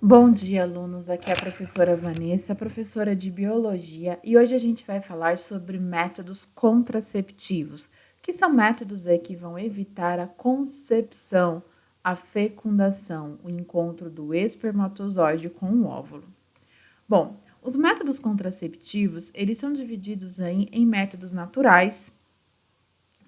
Bom dia, alunos. Aqui é a professora Vanessa, professora de Biologia, e hoje a gente vai falar sobre métodos contraceptivos, que são métodos aí que vão evitar a concepção, a fecundação, o encontro do espermatozoide com o óvulo. Bom, os métodos contraceptivos, eles são divididos aí em métodos naturais,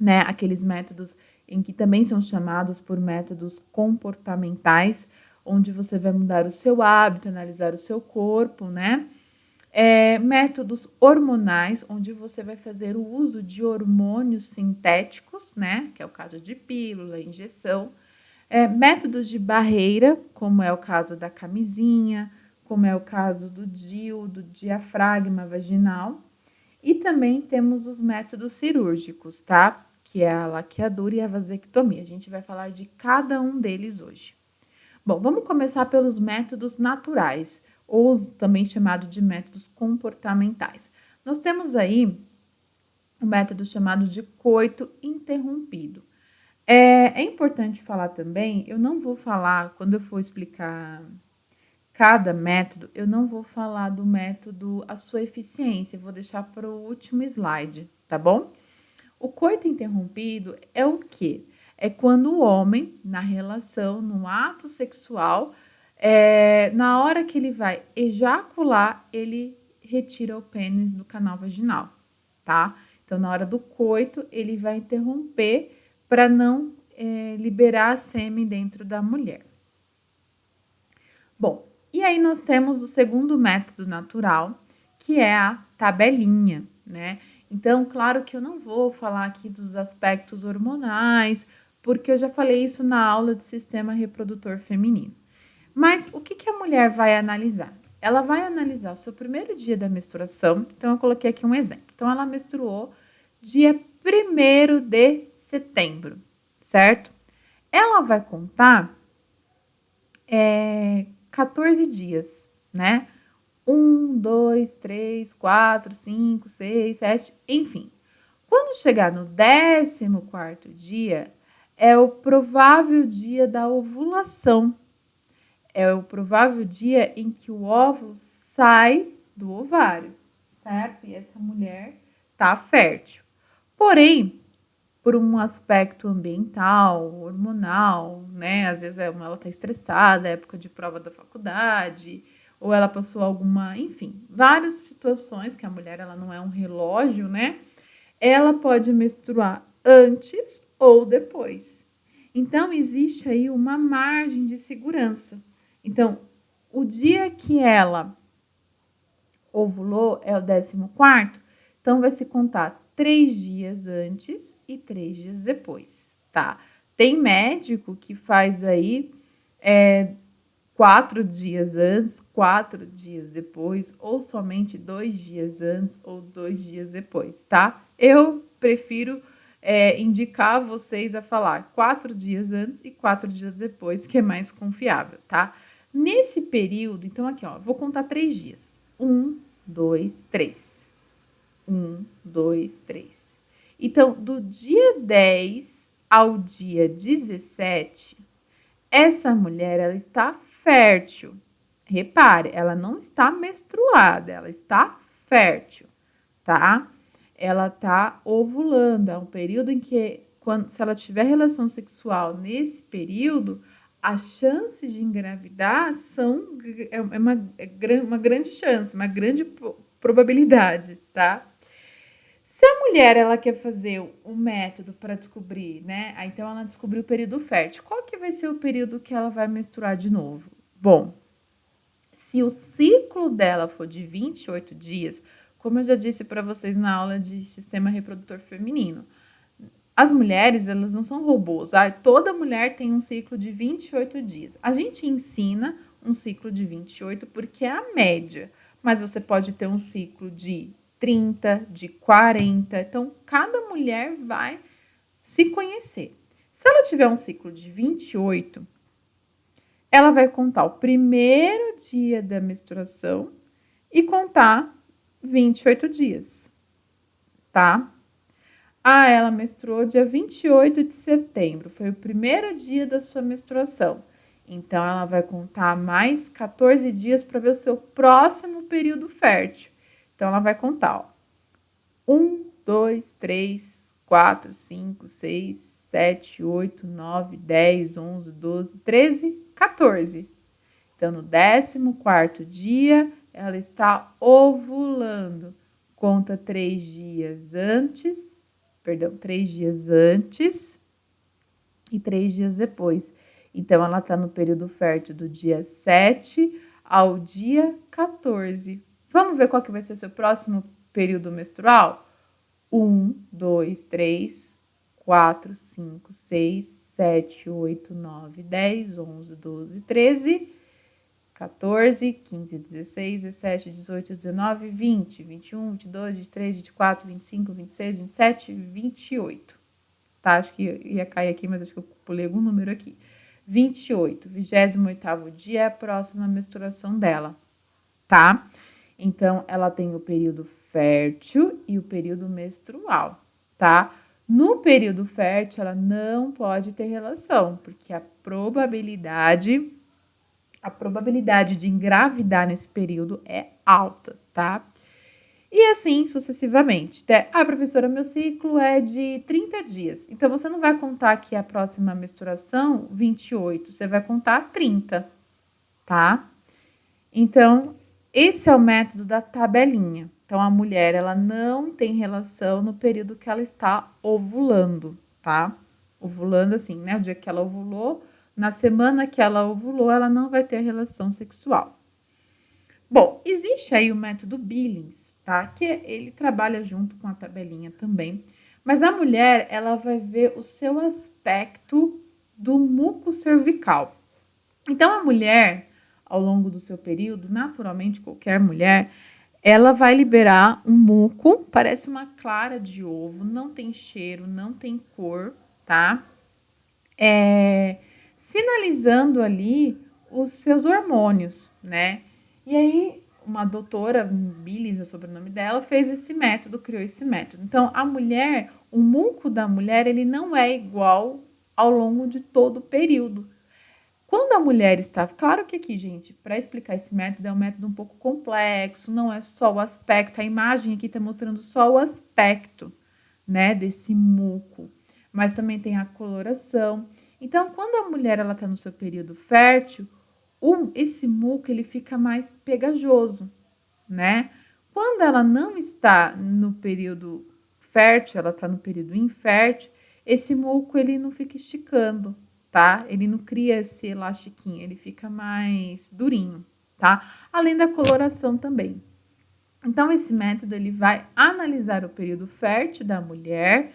né? Aqueles métodos em que também são chamados por métodos comportamentais, onde você vai mudar o seu hábito, analisar o seu corpo, né? Métodos hormonais, onde você vai fazer o uso de hormônios sintéticos, né? Que é o caso de pílula, injeção. Métodos de barreira, como é o caso da camisinha, como é o caso do DIU, do diafragma vaginal. E também temos os métodos cirúrgicos, tá? Que é a laqueadura e a vasectomia. A gente vai falar de cada um deles hoje. Bom, vamos começar pelos métodos naturais, ou também chamado de métodos comportamentais. Nós temos aí o método chamado de coito interrompido. É importante falar também, eu não vou falar, quando eu for explicar cada método, eu não vou falar do método, a sua eficiência, eu vou deixar para o último slide, tá bom? O coito interrompido é o quê? É quando o homem, na relação, no ato sexual, na hora que ele vai ejacular, ele retira o pênis do canal vaginal, tá? Então, na hora do coito, ele vai interromper para não liberar a sêmen dentro da mulher. Bom, e aí nós temos o segundo método natural, que é a tabelinha, né? Então, claro que eu não vou falar aqui dos aspectos hormonais, porque eu já falei isso na aula de sistema reprodutor feminino. Mas o que a mulher vai analisar? Ela vai analisar o seu primeiro dia da menstruação. Então, eu coloquei aqui um exemplo. Então, ela menstruou dia 1º de setembro, certo? Ela vai contar 14 dias, né? 1, 2, 3, 4, 5, 6, 7, enfim. Quando chegar no 14º dia, é o provável dia da ovulação. É o provável dia em que o óvulo sai do ovário, certo? E essa mulher tá fértil. Porém, por um aspecto ambiental, hormonal, né? Às vezes ela tá estressada, época de prova da faculdade, ou ela passou alguma, enfim, várias situações que a mulher ela não é um relógio, né? Ela pode menstruar antes ou depois. Então existe aí uma margem de segurança. Então, o dia que ela ovulou é o 14º, então vai se contar 3 dias antes e 3 dias depois, tá? Tem médico que faz aí 4 dias antes, 4 dias depois, ou somente 2 dias antes ou 2 dias depois, tá? Eu prefiro indicar a vocês a falar 4 dias antes e 4 dias depois, que é mais confiável, tá? Nesse período, então aqui, ó, vou contar 3 dias. 1, 2, 3. 1, 2, 3. Então, do dia 10 ao dia 17, essa mulher, ela está fértil. Repare, ela não está menstruada, ela está fértil, tá? Ela está ovulando, é um período em que, se ela tiver relação sexual nesse período, as chances de engravidar uma grande chance, uma grande probabilidade, tá? Se a mulher ela quer fazer um método para descobrir, né? Então ela descobriu o período fértil. Qual que vai ser o período que ela vai menstruar de novo? Bom, se o ciclo dela for de 28 dias, como eu já disse para vocês na aula de sistema reprodutor feminino, as mulheres, elas não são robôs. Toda mulher tem um ciclo de 28 dias. A gente ensina um ciclo de 28 porque é a média, mas você pode ter um ciclo de 30, de 40. Então, cada mulher vai se conhecer. Se ela tiver um ciclo de 28, ela vai contar o primeiro dia da menstruação e contar 28 dias, tá? Ela menstruou dia 28 de setembro, foi o primeiro dia da sua menstruação. Então, ela vai contar mais 14 dias para ver o seu próximo período fértil. Então, ela vai contar, ó. 1, 2, 3, 4, 5, 6, 7, 8, 9, 10, 11, 12, 13, 14. Então, no 14º dia, ela está ovulando. Conta 3 dias antes, 3 dias antes e 3 dias depois. Então, ela está no período fértil do dia 7 ao dia 14. Vamos ver qual que vai ser seu próximo período menstrual? 1, 2, 3, 4, 5, 6, 7, 8, 9, 10, 11, 12, 13, 14, 15, 16, 17, 18, 19, 20, 21, 22, 23, 24, 25, 26, 27, 28. Tá? Acho que ia cair aqui, mas acho que eu pulei algum número aqui. 28, 28º dia é a próxima menstruação dela, tá? Então, ela tem o período fértil e o período menstrual, tá? No período fértil, ela não pode ter relação, porque a probabilidade de engravidar nesse período é alta, tá? E assim sucessivamente. Professora, meu ciclo é de 30 dias. Então, você não vai contar aqui a próxima menstruação, 28, você vai contar 30, tá? Então, esse é o método da tabelinha. Então, a mulher, ela não tem relação no período que ela está ovulando, tá? Ovulando assim, né? O dia que ela ovulou, na semana que ela ovulou, ela não vai ter relação sexual. Bom, existe aí o método Billings, tá? Que ele trabalha junto com a tabelinha também. Mas a mulher, ela vai ver o seu aspecto do muco cervical. Então, a mulher, ao longo do seu período, naturalmente, qualquer mulher, ela vai liberar um muco, parece uma clara de ovo, não tem cheiro, não tem cor, tá? Sinalizando ali os seus hormônios, né? E aí, uma doutora, Billis, é o sobrenome dela, fez esse método, criou esse método. Então, a mulher, o muco da mulher, ele não é igual ao longo de todo o período. Quando a mulher está... Claro que aqui, gente, para explicar esse método, é um método um pouco complexo, não é só o aspecto, a imagem aqui está mostrando só o aspecto, né, desse muco, mas também tem a coloração. Então, quando a mulher ela está no seu período fértil, esse muco ele fica mais pegajoso, né? Quando ela não está no período fértil, ela está no período infértil, esse muco ele não fica esticando, tá? Ele não cria esse elastiquinho, ele fica mais durinho, tá? Além da coloração também. Então, esse método ele vai analisar o período fértil da mulher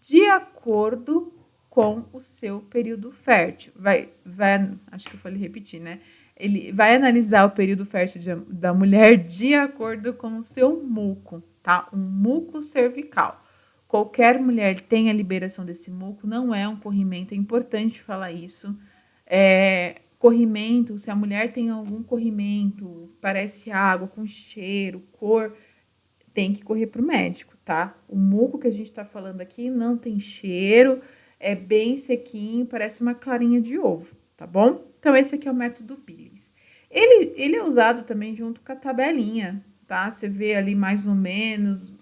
de acordo com o seu período fértil. Acho que eu falei repetir, né? Ele vai analisar o período fértil da mulher de acordo com o seu muco, tá? Um muco cervical. Qualquer mulher tem a liberação desse muco, não é um corrimento, é importante falar isso. Corrimento, se a mulher tem algum corrimento, parece água, com cheiro, cor, tem que correr para o médico, tá? O muco que a gente está falando aqui não tem cheiro, é bem sequinho, parece uma clarinha de ovo, tá bom? Então, esse aqui é o método Billings. Ele é usado também junto com a tabelinha, tá? Você vê ali mais ou menos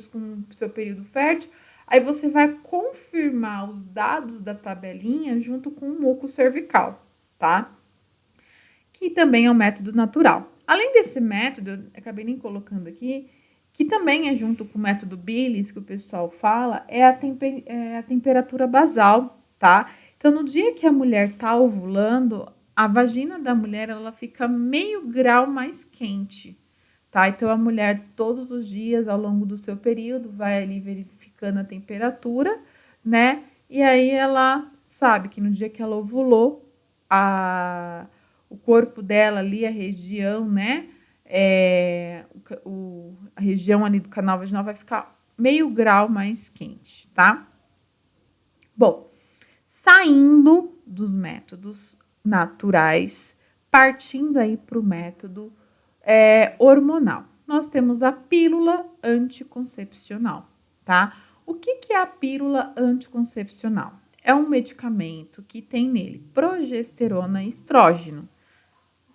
com o seu período fértil, aí você vai confirmar os dados da tabelinha junto com o muco cervical, tá? Que também é um método natural. Além desse método, eu acabei nem colocando aqui, que também é junto com o método Billings, que o pessoal fala, é a temperatura basal, tá? Então, no dia que a mulher tá ovulando, a vagina da mulher, ela fica meio grau mais quente, tá? Então, a mulher, todos os dias, ao longo do seu período, vai ali verificando a temperatura, né? E aí, ela sabe que no dia que ela ovulou, o corpo dela ali, a região, né? A região ali do canal vaginal vai ficar meio grau mais quente, tá? Bom, saindo dos métodos naturais, partindo aí para o método hormonal. Nós temos a pílula anticoncepcional, tá? O que é a pílula anticoncepcional? é um medicamento que tem nele progesterona e estrógeno.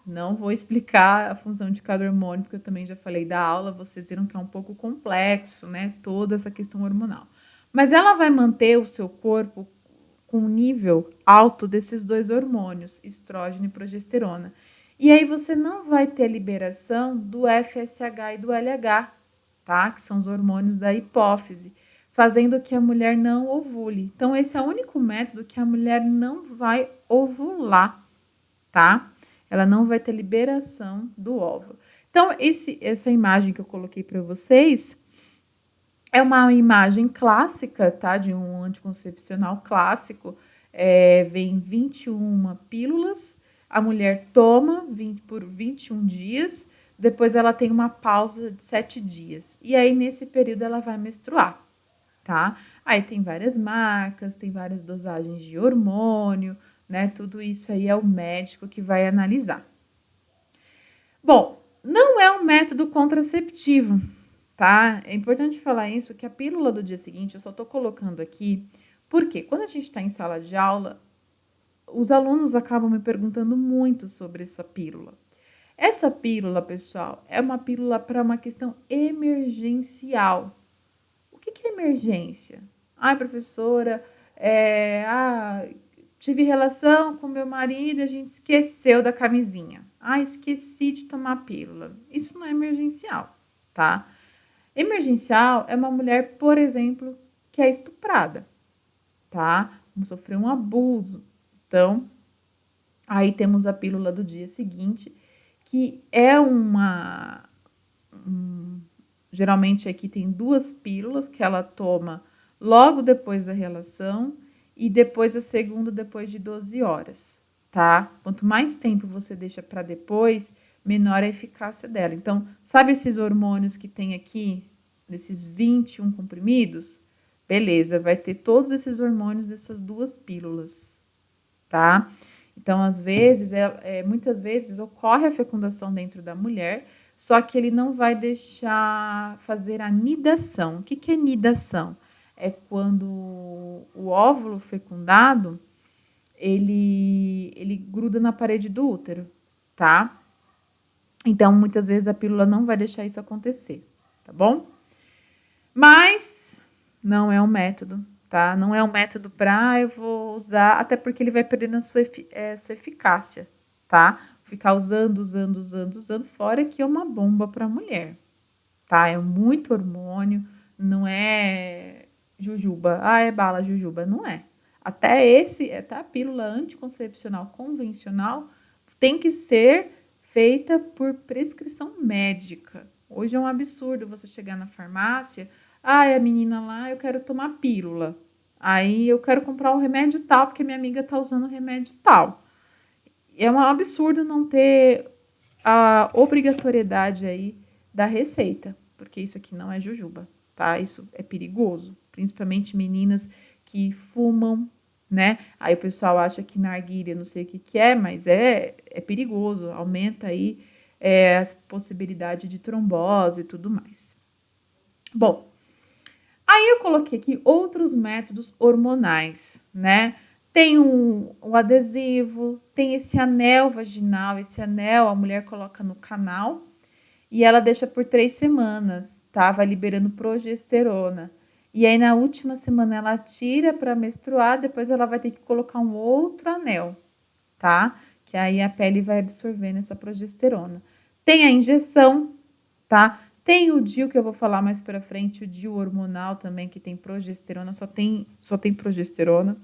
Não vou explicar a função de cada hormônio, porque eu também já falei da aula, vocês viram que é um pouco complexo, né? Toda essa questão hormonal. Mas ela vai manter o seu corpo com um nível alto desses dois hormônios, estrógeno e progesterona. E aí você não vai ter liberação do FSH e do LH, tá? Que são os hormônios da hipófise, fazendo que a mulher não ovule. Então, esse é o único método que a mulher não vai ovular, tá? Ela não vai ter liberação do óvulo. Então, essa imagem que eu coloquei para vocês é uma imagem clássica, tá? De um anticoncepcional clássico. Vem 21 pílulas, a mulher toma por 21 dias, depois ela tem uma pausa de 7 dias. E aí, nesse período, ela vai menstruar, tá? Aí tem várias marcas, tem várias dosagens de hormônio, né? Tudo isso aí é o médico que vai analisar. Bom, não é um método contraceptivo, tá? É importante falar isso, que a pílula do dia seguinte, eu só tô colocando aqui, porque quando a gente está em sala de aula, os alunos acabam me perguntando muito sobre essa pílula. Essa pílula, pessoal, é uma pílula para uma questão emergencial. O que é emergência? Ai, professora, tive relação com meu marido e a gente esqueceu da camisinha. Esqueci de tomar pílula. Isso não é emergencial, tá? Emergencial é uma mulher, por exemplo, que é estuprada, tá? Sofreu um abuso. Então, aí temos a pílula do dia seguinte, que é geralmente aqui tem 2 pílulas que ela toma logo depois da relação e depois a segunda depois de 12 horas, tá? Quanto mais tempo você deixa para depois, menor a eficácia dela. Então, sabe esses hormônios que tem aqui, nesses 21 comprimidos? Beleza, vai ter todos esses hormônios dessas 2 pílulas, tá? Então, às vezes, muitas vezes ocorre a fecundação dentro da mulher, só que ele não vai deixar fazer a nidação. O que é nidação? É quando o óvulo fecundado, ele gruda na parede do útero, tá? Então, muitas vezes a pílula não vai deixar isso acontecer, tá bom? Mas não é um método, tá? Não é um método para eu vou usar, até porque ele vai perdendo a sua eficácia, tá? Ficar usando, fora que é uma bomba para a mulher, tá? É muito hormônio, não é jujuba. É bala jujuba, não é. Até a pílula anticoncepcional convencional tem que ser feita por prescrição médica. Hoje é um absurdo você chegar na farmácia, a menina lá, eu quero tomar pílula. Aí eu quero comprar o remédio tal, porque minha amiga tá usando o remédio tal. É um absurdo não ter a obrigatoriedade aí da receita, porque isso aqui não é jujuba, tá? Isso é perigoso, principalmente meninas que fumam, né? Aí o pessoal acha que narguilha não sei o que é, mas é perigoso, aumenta aí a possibilidade de trombose e tudo mais. Bom, aí eu coloquei aqui outros métodos hormonais, né? Tem o adesivo, tem esse anel vaginal, esse anel a mulher coloca no canal e ela deixa por 3 semanas, tá? Vai liberando progesterona. E aí na última semana ela tira para menstruar, depois ela vai ter que colocar um outro anel, tá? Que aí a pele vai absorvendo essa progesterona. Tem a injeção, tá? Tem o DIU, que eu vou falar mais para frente, o DIU hormonal também, que tem progesterona, só tem progesterona.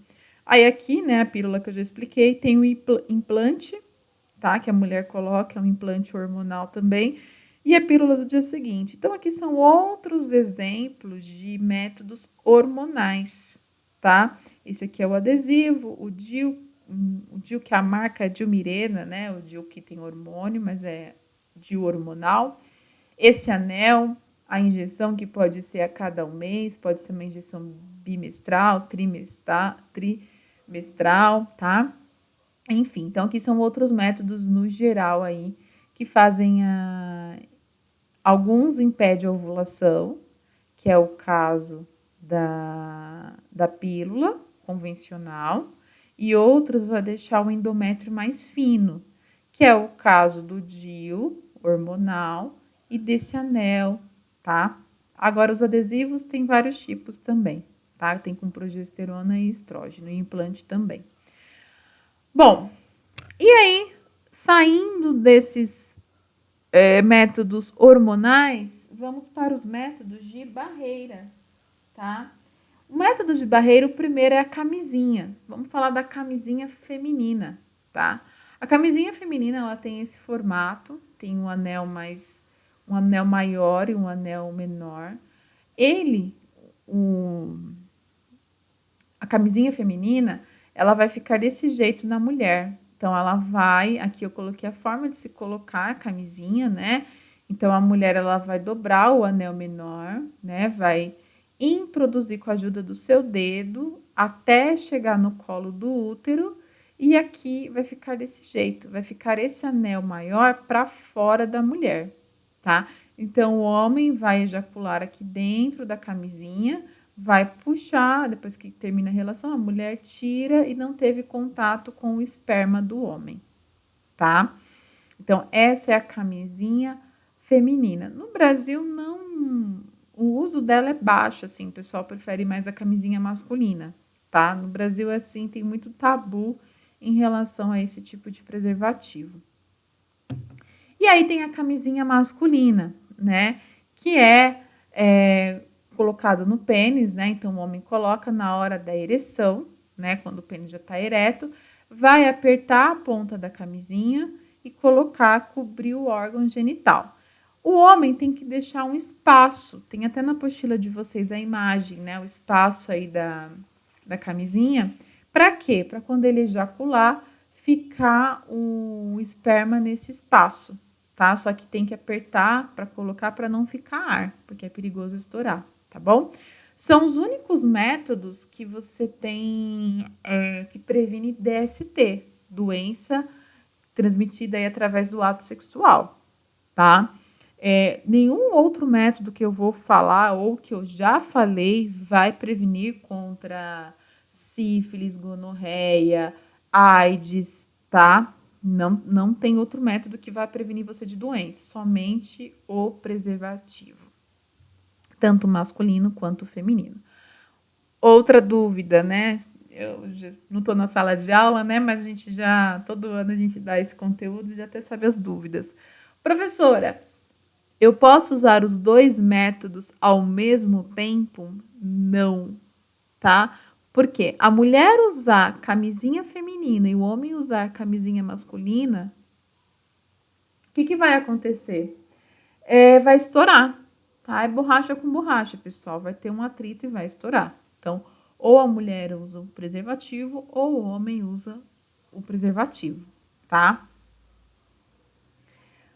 Aí aqui, né, a pílula que eu já expliquei, tem o implante, tá? Que a mulher coloca, é um implante hormonal também. E a pílula do dia seguinte. Então, aqui são outros exemplos de métodos hormonais, tá? Esse aqui é o adesivo, o DIU que a marca é Dilmirena, né? O DIU que tem hormônio, mas é DIU hormonal. Esse anel, a injeção que pode ser a cada 1 mês, pode ser uma injeção bimestral, trimestral, tá? Enfim, então aqui são outros métodos no geral aí que fazem alguns impedem a ovulação, que é o caso da pílula, convencional e outros vai deixar o endométrio mais fino, que é o caso do DIU hormonal e desse anel, tá? Agora, os adesivos tem vários tipos também, tá? Tem com progesterona e estrógeno, e implante também. Bom, e aí, saindo desses métodos hormonais, vamos para os métodos de barreira, tá? O método de barreira, o primeiro é a camisinha. Vamos falar da camisinha feminina, tá? A camisinha feminina, ela tem esse formato, tem um anel maior e um anel menor. A camisinha feminina, ela vai ficar desse jeito na mulher. Então, ela vai, aqui eu coloquei a forma de se colocar a camisinha, né? Então, a mulher, ela vai dobrar o anel menor, né? Vai introduzir com a ajuda do seu dedo até chegar no colo do útero e aqui vai ficar desse jeito, vai ficar esse anel maior para fora da mulher, tá? Então, o homem vai ejacular aqui dentro da camisinha, vai puxar, depois que termina a relação, a mulher tira e não teve contato com o esperma do homem, tá? Então, essa é a camisinha feminina. No Brasil, não. O uso dela é baixo, assim, o pessoal prefere mais a camisinha masculina, tá? No Brasil, assim, tem muito tabu em relação a esse tipo de preservativo. E aí tem a camisinha masculina, né? Que é colocado no pênis, né? Então, o homem coloca na hora da ereção, né? Quando o pênis já está ereto, vai apertar a ponta da camisinha e colocar, cobrir o órgão genital. O homem tem que deixar um espaço, tem até na apostila de vocês a imagem, né? O espaço aí da camisinha. Para quê? Para quando ele ejacular, ficar o esperma nesse espaço, tá? Só que tem que apertar para colocar para não ficar ar, porque é perigoso estourar, tá bom? São os únicos métodos que você tem que previne DST, doença transmitida aí através do ato sexual, tá? Nenhum outro método que eu vou falar ou que eu já falei vai prevenir contra sífilis, gonorreia, AIDS, tá? Não tem outro método que vai prevenir você de doença, somente o preservativo, tanto masculino quanto feminino. Outra dúvida, né? Eu não estou na sala de aula, né? Mas todo ano a gente dá esse conteúdo e já até sabe as dúvidas. Professora, eu posso usar os dois métodos ao mesmo tempo? Não, tá? Porque a mulher usar camisinha feminina e o homem usar camisinha masculina, o que vai acontecer? Vai estourar, tá? É borracha com borracha, pessoal. Vai ter um atrito e vai estourar. Então, ou a mulher usa o preservativo ou o homem usa o preservativo, tá?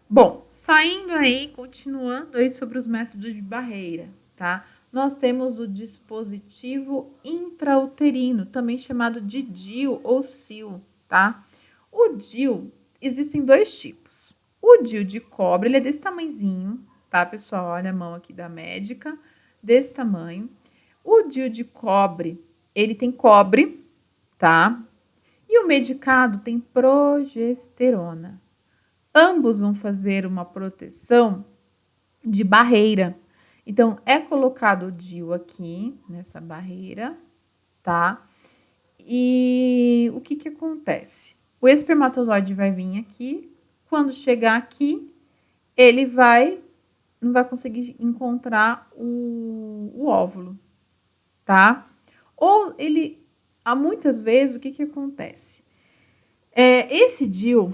Bom, saindo aí, continuando aí sobre os métodos de barreira, tá? Nós temos o dispositivo intrauterino, também chamado de DIU ou SIL, tá? O DIU, existem dois tipos. O DIU de cobre, ele é desse tamanhozinho, tá, pessoal? Olha a mão aqui da médica, desse tamanho. O DIU de cobre, ele tem cobre, tá? E o medicado tem progesterona. Ambos vão fazer uma proteção de barreira. Então, é colocado o DIU aqui, nessa barreira, tá? E o que acontece? O espermatozoide vai vir aqui, quando chegar aqui, ele não vai conseguir encontrar o óvulo, tá? Ou há muitas vezes, o que acontece? Esse DIU,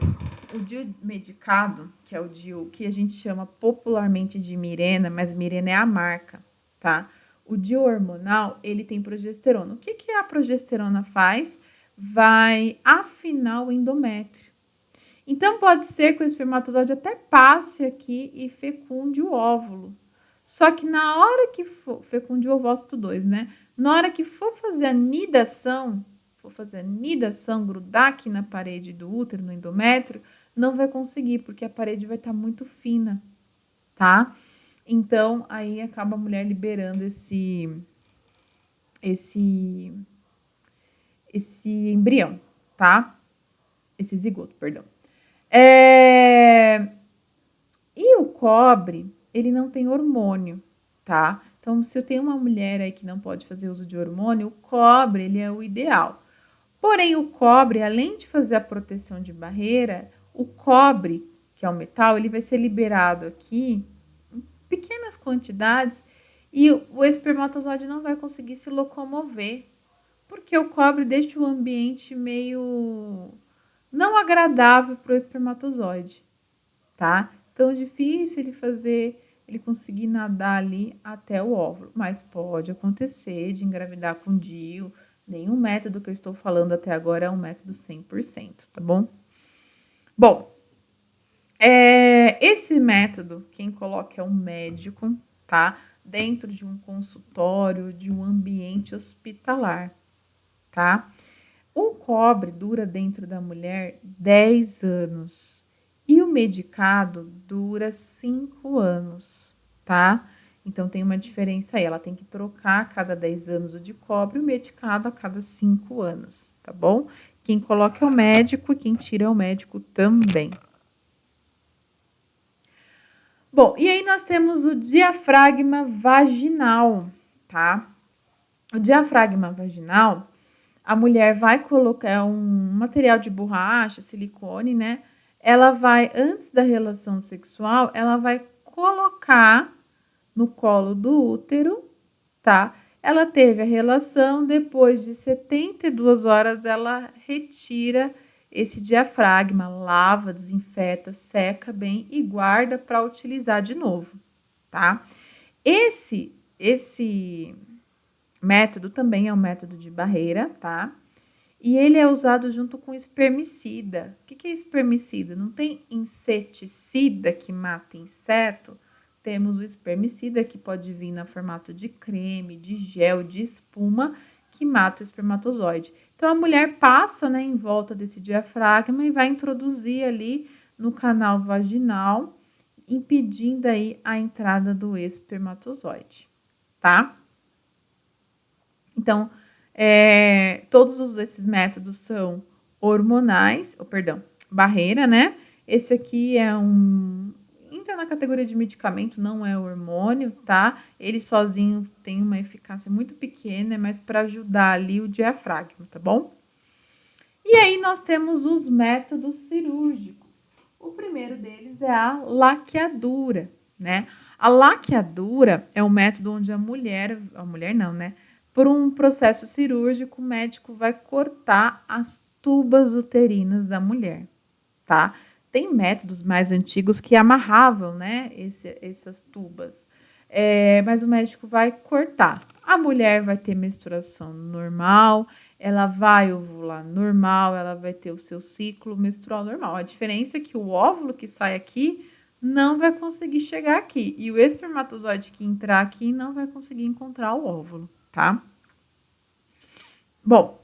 o DIU medicado, que é o DIU que a gente chama popularmente de Mirena, mas Mirena é a marca, tá? O DIU hormonal, ele tem progesterona. O que a progesterona faz? Vai afinar o endométrio. Então, pode ser que o espermatozoide até passe aqui e fecunde o óvulo. Só que na hora que for, fecunde o ovócito 2, né? Na hora que for fazer a nidação, grudar aqui na parede do útero, no endométrio, não vai conseguir, porque a parede vai estar muito fina, tá? Então, aí acaba a mulher liberando esse esse embrião, tá? Esse zigoto, perdão. E o cobre, ele não tem hormônio, tá? Então, se eu tenho uma mulher aí que não pode fazer uso de hormônio, o cobre, ele é o ideal. Porém, o cobre, além de fazer a proteção de barreira, o cobre, que é o metal, ele vai ser liberado aqui em pequenas quantidades e o espermatozoide não vai conseguir se locomover, porque o cobre deixa o ambiente meio não agradável para o espermatozoide, tá? Então, difícil ele conseguir nadar ali até o óvulo, mas pode acontecer de engravidar com DIU. Nenhum método que eu estou falando até agora é um método 100%, tá bom? Bom, esse método, quem coloca é um médico, tá? Dentro de um consultório, de um ambiente hospitalar, tá? O cobre dura dentro da mulher 10 anos e o medicado dura 5 anos, tá? Então tem uma diferença aí, ela tem que trocar a cada 10 anos o de cobre e o medicado a cada 5 anos, tá bom? Quem coloca é o médico e quem tira é o médico também. Bom, e aí nós temos o diafragma vaginal, tá? O diafragma vaginal, a mulher vai colocar um material de borracha, silicone, né? Ela vai, antes da relação sexual, ela vai colocar no colo do útero, tá? Ela teve a relação, depois de 72 horas, ela retira esse diafragma, lava, desinfeta, seca bem e guarda para utilizar de novo, tá? Esse método também é um método de barreira, tá? E ele é usado junto com espermicida. O que é espermicida? Não tem inseticida que mata inseto? Temos o espermicida que pode vir no formato de creme, de gel, de espuma, que mata o espermatozoide. Então a mulher passa, né, em volta desse diafragma e vai introduzir ali no canal vaginal, impedindo aí a entrada do espermatozoide, tá? Então, todos esses métodos são hormonais, barreira, né? Esse aqui entra na categoria de medicamento, não é hormônio, tá? Ele sozinho tem uma eficácia muito pequena, mas para ajudar ali o diafragma, tá bom? E aí nós temos os métodos cirúrgicos. O primeiro deles é a laqueadura, né? A laqueadura é um método onde a mulher não, né? Por um processo cirúrgico, o médico vai cortar as tubas uterinas da mulher, tá? Tem métodos mais antigos que amarravam, né, essas tubas. Mas o médico vai cortar. A mulher vai ter menstruação normal, ela vai ovular normal, ela vai ter o seu ciclo menstrual normal. A diferença é que o óvulo que sai aqui não vai conseguir chegar aqui. E o espermatozoide que entrar aqui não vai conseguir encontrar o óvulo, tá? Bom,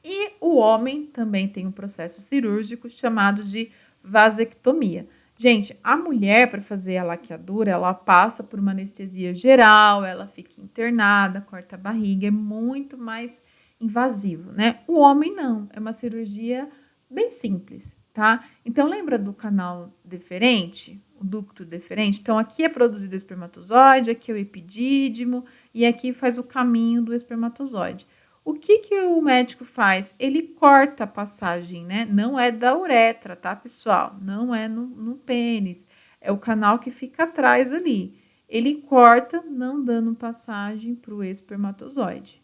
e o homem também tem um processo cirúrgico chamado de vasectomia. Gente, a mulher, para fazer a laqueadura, ela passa por uma anestesia geral, ela fica internada, corta a barriga, é muito mais invasivo, né? O homem não, é uma cirurgia bem simples, tá? Então, lembra do canal deferente, o ducto deferente? Então, aqui é produzido o espermatozoide, aqui é o epidídimo, e aqui faz o caminho do espermatozoide. O que o médico faz? Ele corta a passagem, né? Não é da uretra, tá, pessoal? Não é no pênis. É o canal que fica atrás ali. Ele corta, não dando passagem para o espermatozoide,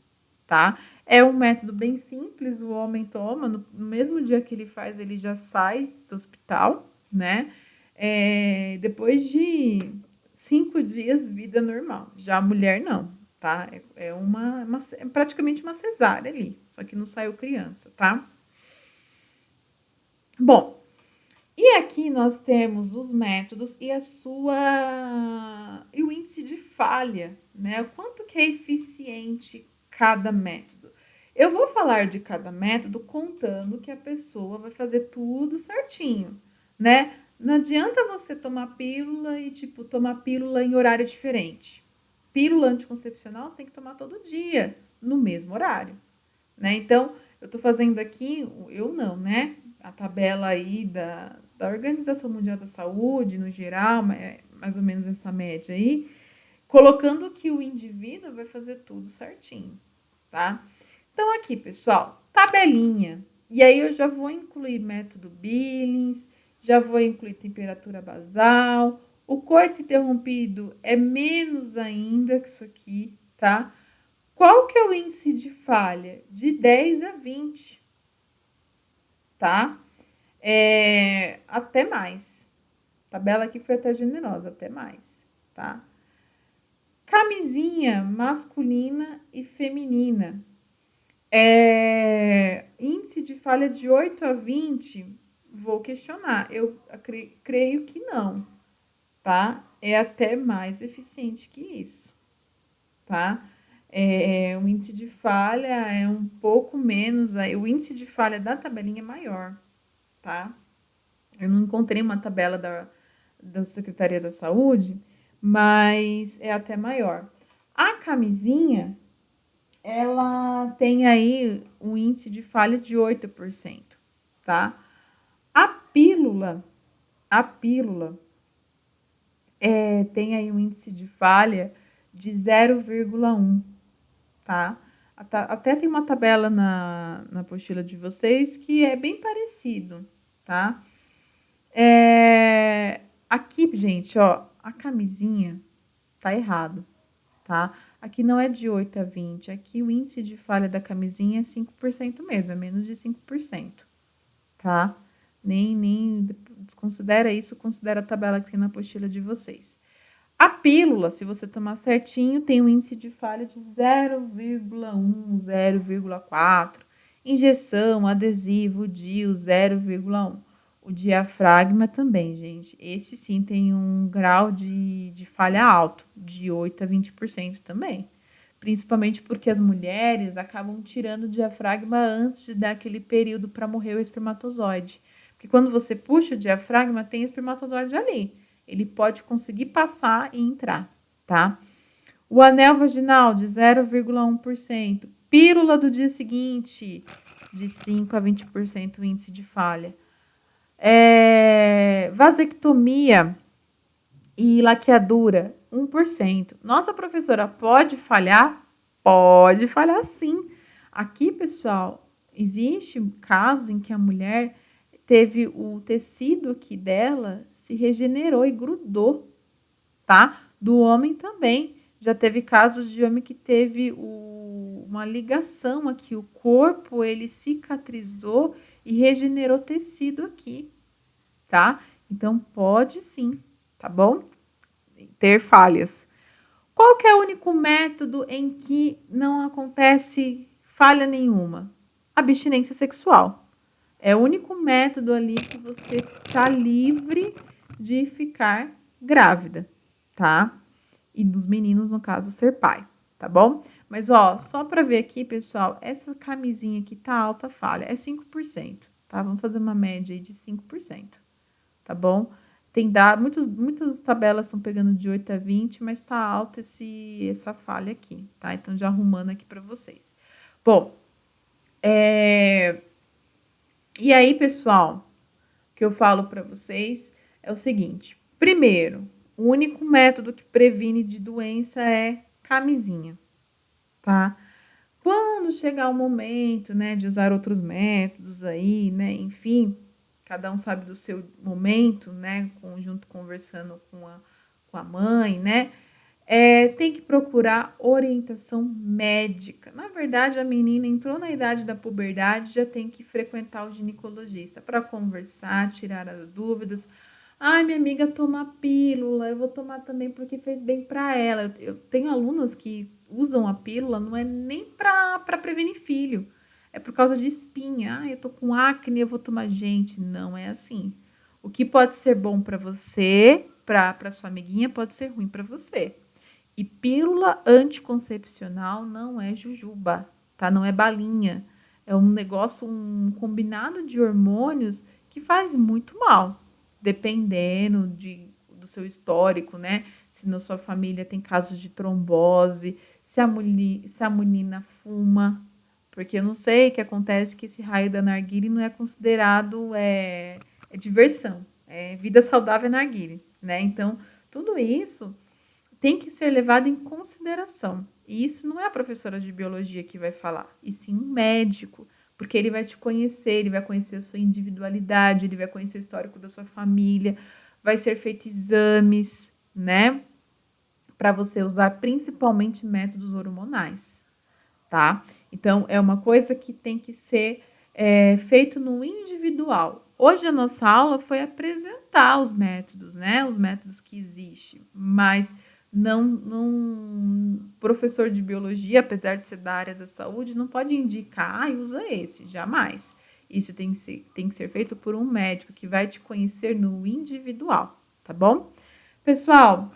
tá? É um método bem simples, o homem toma, no mesmo dia que ele faz, ele já sai do hospital, né? Depois de 5 dias, vida normal. Já a mulher, não, tá? É praticamente uma cesárea ali, só que não saiu criança, tá? Bom, e aqui nós temos os métodos e e o índice de falha, né? O quanto que é eficiente cada método. Eu vou falar de cada método contando que a pessoa vai fazer tudo certinho, né? Não adianta você tomar pílula e, tomar pílula em horário diferente. Pílula anticoncepcional você tem que tomar todo dia, no mesmo horário, né? Então, eu tô fazendo aqui, eu não, né? A tabela aí da Organização Mundial da Saúde, no geral, mais ou menos essa média aí, colocando que o indivíduo vai fazer tudo certinho, tá? Então, aqui, pessoal, tabelinha. E aí eu já vou incluir método Billings, já vou incluir temperatura basal. O coito interrompido é menos ainda que isso aqui, tá? Qual que é o índice de falha? De 10 a 20, tá? Até mais. A tabela aqui foi até generosa, até mais, tá? Camisinha masculina e feminina. Índice de falha de 8 a 20, vou questionar. Eu creio que não, tá? É até mais eficiente que isso, tá? O índice de falha é um pouco menos, o índice de falha da tabelinha é maior, tá? Eu não encontrei uma tabela da Secretaria da Saúde, mas é até maior. A camisinha, ela tem aí um índice de falha de 8%, tá? A pílula tem aí um índice de falha de 0,1, tá? Até tem uma tabela na apostila de vocês que é bem parecido, tá? Aqui, gente, ó, a camisinha tá errado, tá? Aqui não é de 8 a 20, aqui o índice de falha da camisinha é 5% mesmo, é menos de 5%, tá? Nem desconsidera isso, considera a tabela que tem na apostila de vocês. A pílula, se você tomar certinho, tem um índice de falha de 0,1, 0,4. Injeção, adesivo, DIU, 0,1. O diafragma também, gente. Esse sim tem um grau de falha alto, de 8 a 20% também. Principalmente porque as mulheres acabam tirando o diafragma antes de dar aquele período para morrer o espermatozoide. Porque quando você puxa o diafragma, tem espermatozoide ali. Ele pode conseguir passar e entrar, tá? O anel vaginal de 0,1%. Pílula do dia seguinte, de 5 a 20% o índice de falha. Vasectomia e laqueadura, 1%. Nossa, professora, pode falhar? Pode falhar sim. Aqui, pessoal, existe casos em que a mulher teve o tecido aqui dela se regenerou e grudou, tá? Do homem também. Já teve casos de homem que teve uma ligação aqui, o corpo ele cicatrizou e regenerou tecido aqui, tá? Então pode sim, tá bom? Ter falhas. Qual que é o único método em que não acontece falha nenhuma? Abstinência sexual. É o único método ali que você está livre de ficar grávida, tá? E dos meninos, no caso, ser pai, tá bom? Mas, ó, só para ver aqui, pessoal, essa camisinha aqui tá alta falha, é 5%, tá? Vamos fazer uma média aí de 5%, tá bom? Tem dado, muitas tabelas estão pegando de 8 a 20, mas tá alta essa falha aqui, tá? Então, já arrumando aqui para vocês. Bom, e aí, pessoal, o que eu falo para vocês é o seguinte. Primeiro, o único método que previne de doença é camisinha, tá? Quando chegar o momento, né, de usar outros métodos aí, né, enfim, cada um sabe do seu momento, né, junto conversando com a mãe, né, tem que procurar orientação médica. Na verdade, a menina entrou na idade da puberdade, já tem que frequentar o ginecologista para conversar, tirar as dúvidas. Ai, minha amiga toma pílula, eu vou tomar também porque fez bem para ela. Eu tenho alunas que usam a pílula, não é nem para prevenir filho, é por causa de espinha. Ah, eu tô com acne, eu vou tomar. Gente, não é assim. O que pode ser bom para você, para sua amiguinha, pode ser ruim para você. E pílula anticoncepcional não é jujuba, tá? Não é balinha. É um negócio, um combinado de hormônios que faz muito mal, dependendo do seu histórico, né? Se na sua família tem casos de trombose, se a menina fuma, Porque eu não sei o que acontece que esse raio da narguile não é considerado diversão, é vida saudável narguile, né? Então, tudo isso tem que ser levado em consideração. E isso não é a professora de biologia que vai falar, e sim um médico, porque ele vai te conhecer, ele vai conhecer a sua individualidade, ele vai conhecer o histórico da sua família, vai ser feito exames, né? Para você usar principalmente métodos hormonais, tá? Então, é uma coisa que tem que ser feito no individual. Hoje a nossa aula foi apresentar os métodos, né? Os métodos que existem, mas não professor de biologia, apesar de ser da área da saúde, não pode indicar e usa esse, jamais. Isso tem que ser feito por um médico que vai te conhecer no individual, tá bom? Pessoal,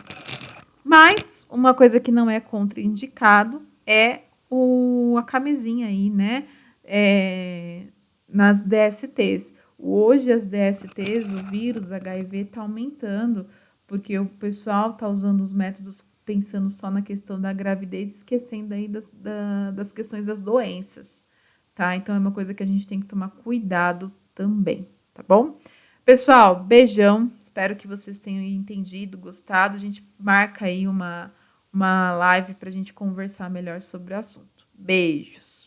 mas uma coisa que não é contraindicado é a camisinha aí, né? Nas DSTs. Hoje as DSTs, o vírus HIV está aumentando, porque o pessoal está usando os métodos pensando só na questão da gravidez, esquecendo aí das questões das doenças, tá? Então é uma coisa que a gente tem que tomar cuidado também, tá bom? Pessoal, beijão. Espero que vocês tenham entendido, gostado. A gente marca aí uma live para a gente conversar melhor sobre o assunto. Beijos.